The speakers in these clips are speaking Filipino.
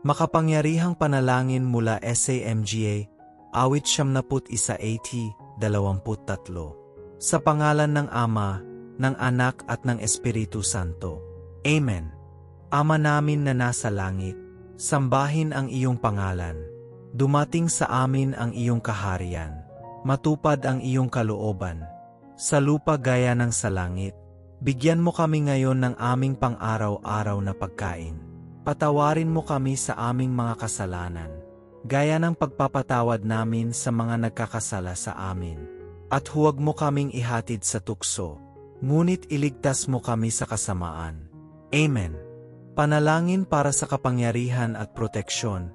Makapangyarihang panalangin mula SAMGA, awit 71:23. Sa pangalan ng Ama, ng Anak at ng Espiritu Santo. Amen. Ama namin na nasa langit, sambahin ang iyong pangalan. Dumating sa amin ang iyong kaharian. Matupad ang iyong kalooban. Sa lupa gaya ng sa langit. Bigyan mo kami ngayon ng aming pang-araw-araw na pagkain. Patawarin mo kami sa aming mga kasalanan, gaya ng pagpapatawad namin sa mga nagkakasala sa amin. At huwag mo kaming ihatid sa tukso, ngunit iligtas mo kami sa kasamaan. Amen. Panalangin para sa kapangyarihan at proteksyon.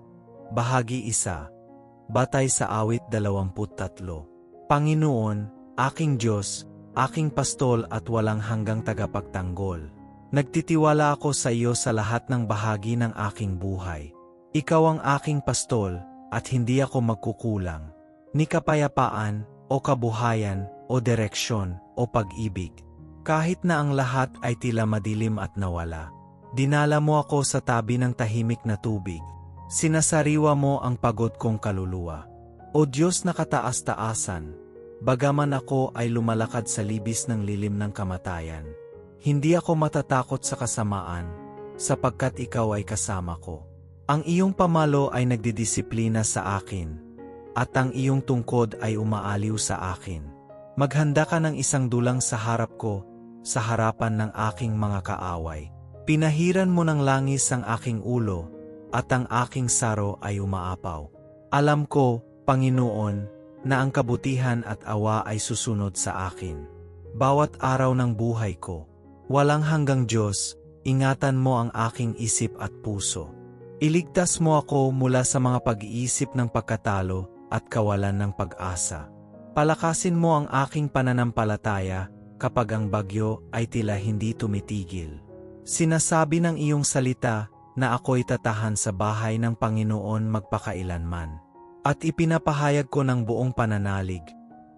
Bahagi 1. Batay sa awit 23. Panginoon, aking Diyos, aking pastol at walang hanggang tagapagtanggol. Nagtitiwala ako sa iyo sa lahat ng bahagi ng aking buhay. Ikaw ang aking pastol, at hindi ako magkukulang. Ni kapayapaan, o kabuhayan, o direksyon, o pag-ibig. Kahit na ang lahat ay tila madilim at nawala. Dinala mo ako sa tabi ng tahimik na tubig. Sinasariwa mo ang pagod kong kaluluwa. O Diyos na kataas-taasan, bagaman ako ay lumalakad sa libis ng lilim ng kamatayan. Hindi ako matatakot sa kasamaan, sapagkat ikaw ay kasama ko. Ang iyong pamalo ay nagdidisiplina sa akin, at ang iyong tungkod ay umaaliw sa akin. Maghanda ka ng isang dulang sa harap ko, sa harapan ng aking mga kaaway. Pinahiran mo ng langis ang aking ulo, at ang aking saro ay umaapaw. Alam ko, Panginoon, na ang kabutihan at awa ay susunod sa akin. Bawat araw ng buhay ko. Walang hanggang Diyos, ingatan mo ang aking isip at puso. Iligtas mo ako mula sa mga pag-iisip ng pagkatalo at kawalan ng pag-asa. Palakasin mo ang aking pananampalataya kapag ang bagyo ay tila hindi tumitigil. Sinasabi ng iyong salita na ako'y tatahan sa bahay ng Panginoon magpakailanman. At ipinapahayag ko ng buong pananalig,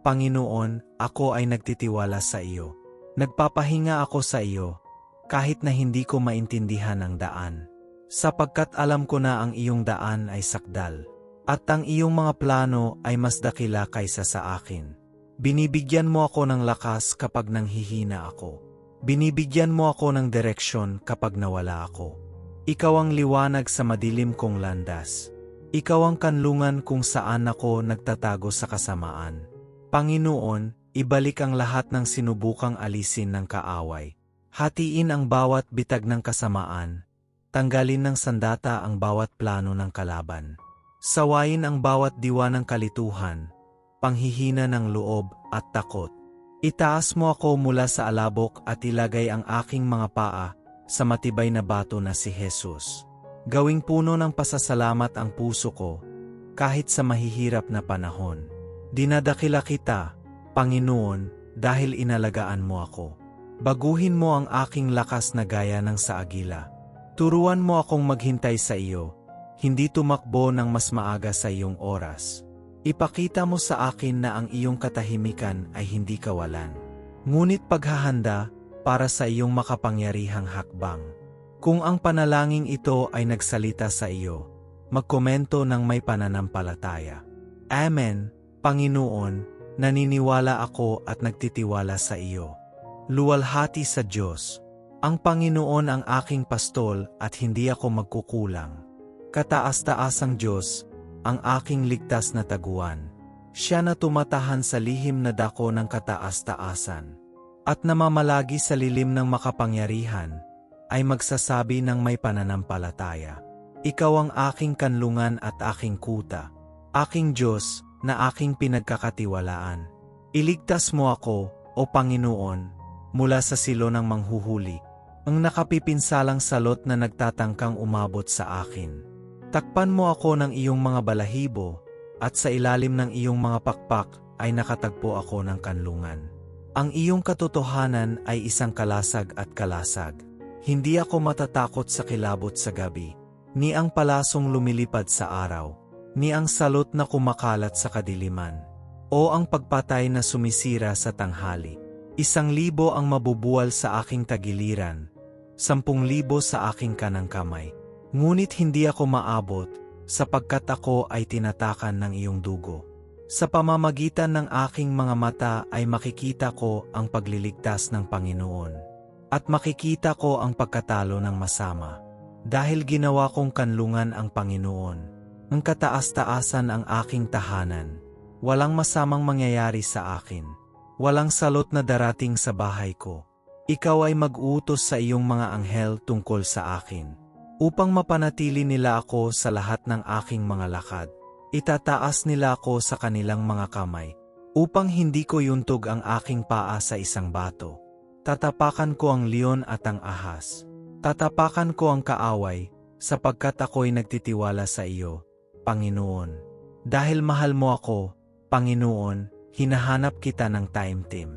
Panginoon, ako ay nagtitiwala sa iyo. Nagpapahinga ako sa iyo, kahit na hindi ko maintindihan ang daan. Sapagkat alam ko na ang iyong daan ay sakdal, at ang iyong mga plano ay mas dakila kaysa sa akin. Binibigyan mo ako ng lakas kapag nanghihina ako. Binibigyan mo ako ng direksyon kapag nawala ako. Ikaw ang liwanag sa madilim kong landas. Ikaw ang kanlungan kung saan ako nagtatago sa kasamaan. Panginoon, ibalik ang lahat ng sinubukang alisin ng kaaway. Hatiin ang bawat bitag ng kasamaan. Tanggalin ng sandata ang bawat plano ng kalaban. Sawayin ang bawat diwa ng kalituhan, panghihina ng loob at takot. Itaas mo ako mula sa alabok at ilagay ang aking mga paa sa matibay na bato na si Jesus. Gawing puno ng pasasalamat ang puso ko, kahit sa mahihirap na panahon. Dinadakila kita, Panginoon, dahil inalagaan mo ako. Baguhin mo ang aking lakas na gaya ng sa agila. Turuan mo akong maghintay sa iyo, hindi tumakbo ng mas maaga sa iyong oras. Ipakita mo sa akin na ang iyong katahimikan ay hindi kawalan. Ngunit paghahanda para sa iyong makapangyarihang hakbang. Kung ang panalangin ito ay nagsalita sa iyo, magkomento ng may pananampalataya. Amen, Panginoon, naniniwala ako at nagtitiwala sa iyo. Luwalhati sa Diyos. Ang Panginoon ang aking pastol at hindi ako magkukulang. Kataas-taasang Diyos, ang aking ligtas na taguan. Siya na tumatahan sa lihim na dako ng kataas-taasan. At namamalagi sa lilim ng makapangyarihan, ay magsasabi ng may pananampalataya. Ikaw ang aking kanlungan at aking kuta, aking Diyos na aking pinagkakatiwalaan. Iligtas mo ako, O Panginoon, mula sa silo ng manghuhuli, ang nakapipinsalang salot na nagtatangkang umabot sa akin. Takpan mo ako ng iyong mga balahibo, at sa ilalim ng iyong mga pakpak ay nakatagpo ako ng kanlungan. Ang iyong katotohanan ay isang kalasag at kalasag. Hindi ako matatakot sa kilabot sa gabi, ni ang palasong lumilipad sa araw, ni ang salot na kumakalat sa kadiliman, o ang pagpatay na sumisira sa tanghali. 1,000 ang mabubuwal sa aking tagiliran, 10,000 sa aking kanang kamay. Ngunit hindi ako maabot, sapagkat ako ay tinatakan ng iyong dugo. Sa pamamagitan ng aking mga mata ay makikita ko ang pagliligtas ng Panginoon. At makikita ko ang pagkatalo ng masama. Dahil ginawa kong kanlungan ang Panginoon. Ang kataas-taasan ang aking tahanan. Walang masamang mangyayari sa akin. Walang salot na darating sa bahay ko. Ikaw ay mag-uutos sa iyong mga anghel tungkol sa akin. Upang mapanatili nila ako sa lahat ng aking mga lakad. Itataas nila ako sa kanilang mga kamay. Upang hindi ko yuntog ang aking paa sa isang bato. Tatapakan ko ang leon at ang ahas. Tatapakan ko ang kaaway, sapagkat ako'y nagtitiwala sa iyo, Panginoon. Dahil mahal mo ako, Panginoon, hinahanap kita ng time team.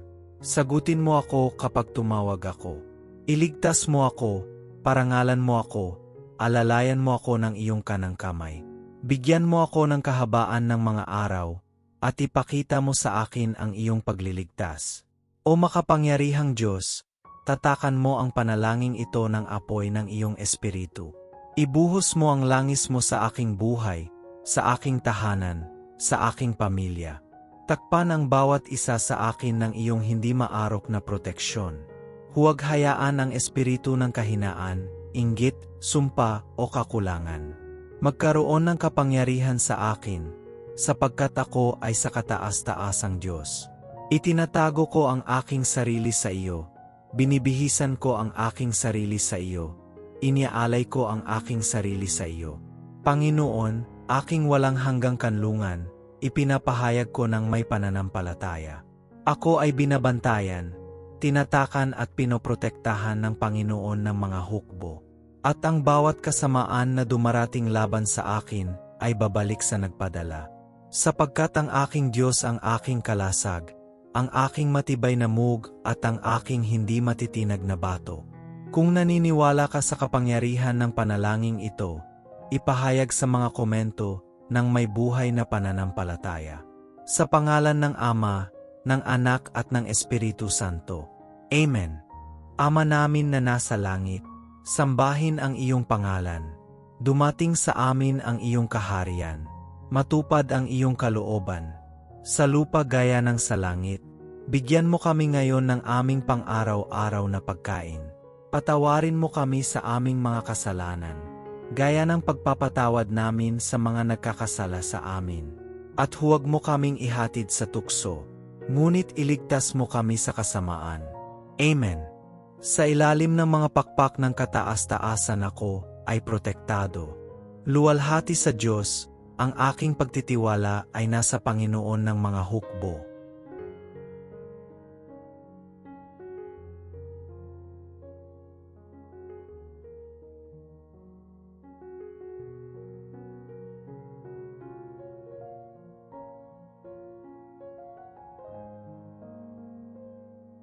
Sagutin mo ako kapag tumawag ako. Iligtas mo ako, parangalan mo ako, alalayan mo ako ng iyong kanang kamay. Bigyan mo ako ng kahabaan ng mga araw, at ipakita mo sa akin ang iyong pagliligtas. O makapangyarihang Diyos, tatakan mo ang panalangin ito ng apoy ng iyong espiritu. Ibuhos mo ang langis mo sa aking buhay, sa aking tahanan, sa aking pamilya. Takpan ang bawat isa sa akin ng iyong hindi maarok na proteksyon. Huwag hayaan ang espiritu ng kahinaan, inggit, sumpa o kakulangan. Magkaroon ng kapangyarihan sa akin, sapagkat ako ay sa kataas-taasang Diyos. Itinatago ko ang aking sarili sa iyo, binibihisan ko ang aking sarili sa iyo, iniaalay ko ang aking sarili sa iyo. Panginoon, aking walang hanggang kanlungan, ipinapahayag ko ng may pananampalataya. Ako ay binabantayan, tinatakan at pinoprotektahan ng Panginoon ng mga hukbo. At ang bawat kasamaan na dumarating laban sa akin ay babalik sa nagpadala. Sapagkat ang aking Diyos ang aking kalasag, ang aking matibay na mug at ang aking hindi matitinag na bato. Kung naniniwala ka sa kapangyarihan ng panalangin ito, ipahayag sa mga komento ng may buhay na pananampalataya. Sa pangalan ng Ama, ng Anak at ng Espiritu Santo. Amen. Ama namin na nasa langit, sambahin ang iyong pangalan. Dumating sa amin ang iyong kaharian. Matupad ang iyong kalooban. Sa lupa gaya ng sa langit, bigyan mo kami ngayon ng aming pang-araw-araw na pagkain. Patawarin mo kami sa aming mga kasalanan, gaya ng pagpapatawad namin sa mga nagkakasala sa amin. At huwag mo kaming ihatid sa tukso, ngunit iligtas mo kami sa kasamaan. Amen. Sa ilalim ng mga pakpak ng kataas-taasan ako ay protektado. Luwalhati sa Diyos, ang aking pagtitiwala ay nasa Panginoon ng mga hukbo.